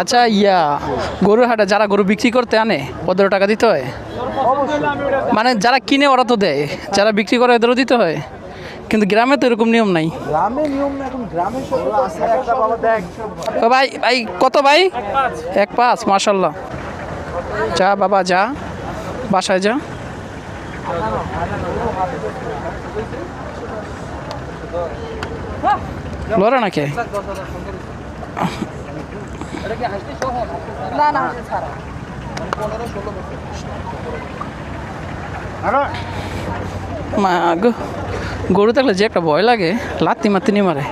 আচ্ছা গরুর হাটে যারা গরু বিক্রি করতে আনে ওদেরও টাকা দিতে হয়? মানে যারা কিনে ওরা তো দেয়, যারা বিক্রি করে ওদেরও দিতে হয়, কিন্তু গ্রামে তো এরকম নিয়ম নাই। গ্রামে নিয়ম না, এখন গ্রামে সব আছে একটা বাবা দেখ। তো ভাই ভাই কত ভাই? 1.5 মাশাল্লাহ। যা বাবা যা, বাসায় যা। লড়ে নাকি? না না মা গো, গরু থাকলে যে একটা ভয় লাগে, লাত্তি মাত্তি নি মারে।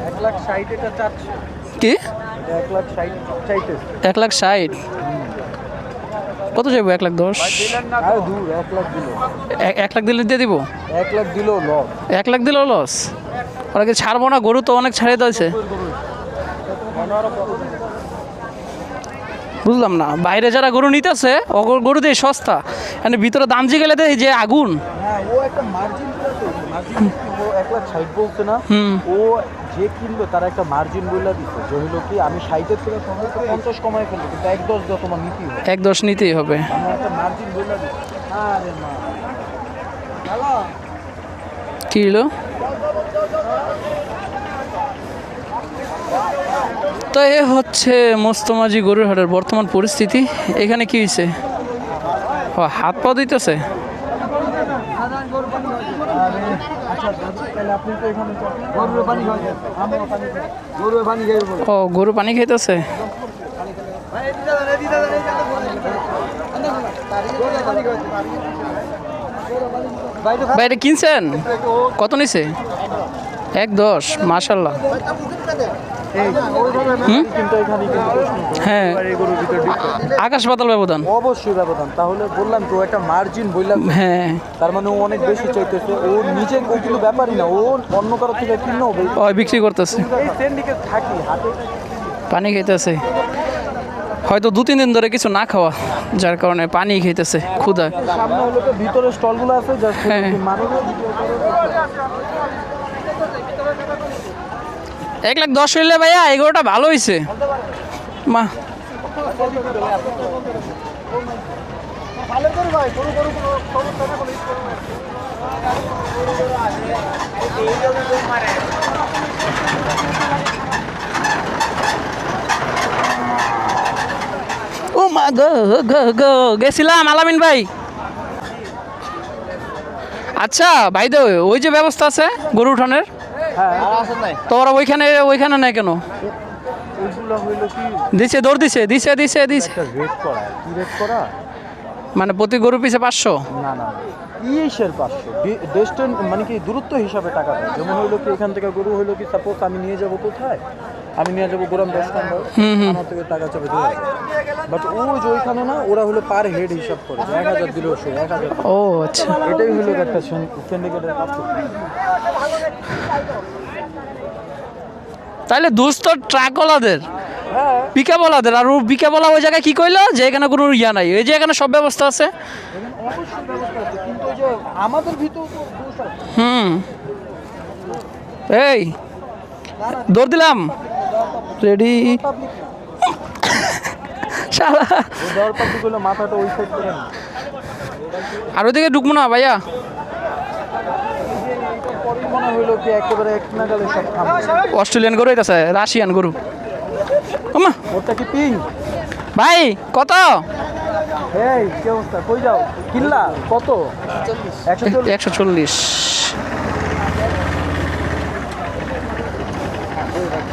1,60,000 এটা চাচ্ছে। কি 1,60,000 চাইতেছে। 1,60,000? কত যাবো? 1,10,000? আরে দূর, 1,00,000 দিল। 1,00,000 দিলে দিয়ে দিব? 1,00,000 দিল লস। 1,00,000 দিলেও লস? ওরা কি ছাড়বো না? গরু তো অনেক ছাড়িয়ে দিয়েছে। বুঝলাম না, বাইরে যারা গরু নিতেছে গরু দিয়ে সস্তা, মানে ভিতরে দাম জি গেলে দেয় যে আগুন। হ্যাঁ, ও একটা মার্জিন দিচ্ছে, মার্জিন ও 1,60,000 বলছে না, ও যে কিনবে তার একটা মার্জিন বলে দিচ্ছে, যে হলো কি আমি 60-এর থেকে 50 কমায় ফেলবো, কিন্তু 1,10 যত তোমার নিতেই হবে। 1,10 নিতেই হবে। আমি একটা মার্জিন বলে দিচ্ছি। আরে মা হ্যালো কি হলো? তো এ হচ্ছে মোস্তমাজি গরুর হাটের বর্তমান পরিস্থিতি। এখানে কি হয়েছে? ও হাত পা দিতেছে। ও গরু পানি খাইতেছে। ভাই এটা কিনছেন? কত নিছে? 1,10 মাশাল্লাহ। হ্যাঁ, আকাশ পাতাল ব্যবধান। অবশ্যই ব্যবধান। তাহলে বললাম তো একটা মার্জিন বললাম। হ্যাঁ, তার মানে ও অনেক বেশি চাইতেছে। ও নিজে ও কিন্তু ব্যাপারই না, ও অন্য কারো থেকে কিনেও বিক্রি করতেছে। এই ট্রেন্ডিকে থাকি হাতে পানি খাইতেছে, হয়তো 2-3 দিন ধরে কিছু না খাওয়া, যার কারণে পানি খাইতেছে ক্ষুধা। সামনে হলো তো ভিতরে স্টলগুলো আছে, জাস্ট হ্যাঁ। মানুষ 1,10,000 হইলে ভাইয়া এগুলোটা ভালো হয়েছে মা। ও মা গো গো গো, গেছিলাম আলামিন ভাই। আচ্ছা ভাই, তো ওই যে ব্যবস্থা আছে গরু উঠানের, তো ওরা ওইখানে নেই কেন? দিছে, দৌড় দিছে, দিছে দিছে দিছে। রেট করা, কি রেট করা? মানে প্রতি গরু পিছে 500? না না, ইয়ের 500 ডিস্টেন্স, মানে কি দূরত্ব হিসাবে টাকা দেয়। যেমন হইলো কি এখান থেকে গরু হইলো কি, সাপোজ আমি নিয়ে যাব কোথায়, আমি নিয়ে যাবো গোরাম 10 নম্বর, আমার থেকে টাকা চাবে 2,000। বাট ও যে ওইখানে না, ওরা হলো পার হেড হিসাব করে 1,000 দিলেও সে 1,000। ও আচ্ছা, এটাই হলো একটা সিন্ডিকেটের কাজ। তাহলে দুস্থ ট্রাকওয়ালাদের, পিকআপওয়ালাদের। আর ও পিকআপওয়ালা ওই জায়গায় কি কইলো যে এখানে কোনো ইয়া নাই, এই যে এখানে সব ব্যবস্থা আছে। অবশ্যই ব্যবস্থা আছে, কিন্তু ওই যে আমাদের ভিতর তো দোষ আছে। এই দৌড় দিলাম, রেডি। শালা দেওয়ার পাবলিক হলো মাথাটা ওই সাইড করে না। আর ওইদিকে ঢুকবো না ভাইয়া। পরেই মনে হইলো কি একেবারে এক নাগালে সব থামবে। অস্ট্রেলিয়ান গরু হইতাছে, রাশিয়ান গরু। ওমা ওটা কি পিঙ্ক? ভাই কত? এই কি অবস্থা, কই যাও? কিল্লা কত? 140।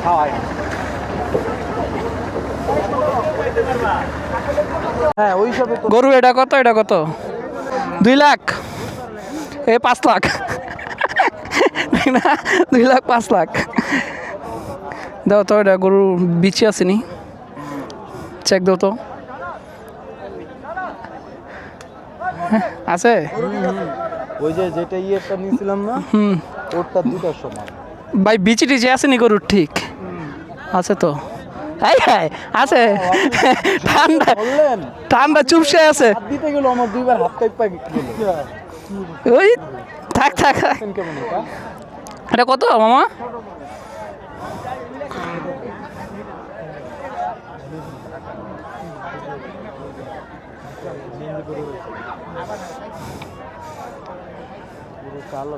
140। হ্যাঁ ওই সবে তো। গরু এটা কত? এটা কত? 2 লাখ? 5 লাখ না, 2 লাখ 5 লাখ। দাও তো, এটা গরু বিচি আসেনি, চেক দাও তো। আছে ওই যে যেটা ইয়েটা নিয়েছিলাম না, ওরটা 2টার সমান। ভাই, বিচি টিচি আসেনি গরুর? ঠিক আছে তো। আছে, ঠান্ডা বললেন ঠান্ডা চুপসে আছে। হাত দিতে গেল আমার 2বার হাত কাইপা গেল। ওই থাক থাক থাক। কেমন এটা? এটা কত মামা? পুরো কালো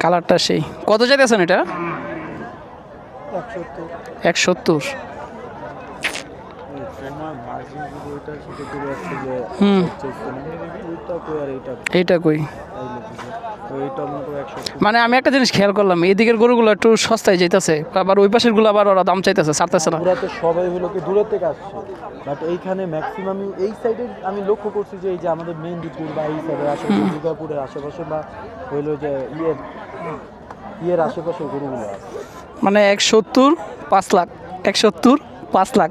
কালারটা সেই কত চাইতেছেন এটা? 170 170। তোমার মার্জিন যদি ওইটা সেটা করে আছে যে হুম। ওইটা কই আর এইটা এইটা কই? ওইটা মনে করো 170 মানে আমি একটা জিনিস খেয়াল করলাম, এদিকের গরুগুলো একটু সস্তায় যাইতেছে, আবার ওই পাশের গুলো আবার ওরা দাম চাইতেছে, ছাড়তেছে না। ওরা তো সবাই হলো কি দূরের থেকে আসছে, বাট এইখানে ম্যাক্সিমাম এই সাইডে আমি লক্ষ্য করছি যে এই যে আমাদের মেইন দিকপুর বা এই সাইডের আশেপাশে দুর্গাপুরের আশেপাশে বা হইলো যে ইয়ের আশেপাশে গরুগুলো আছে। মানে 170 5 লাখ, 170 5 লাখ।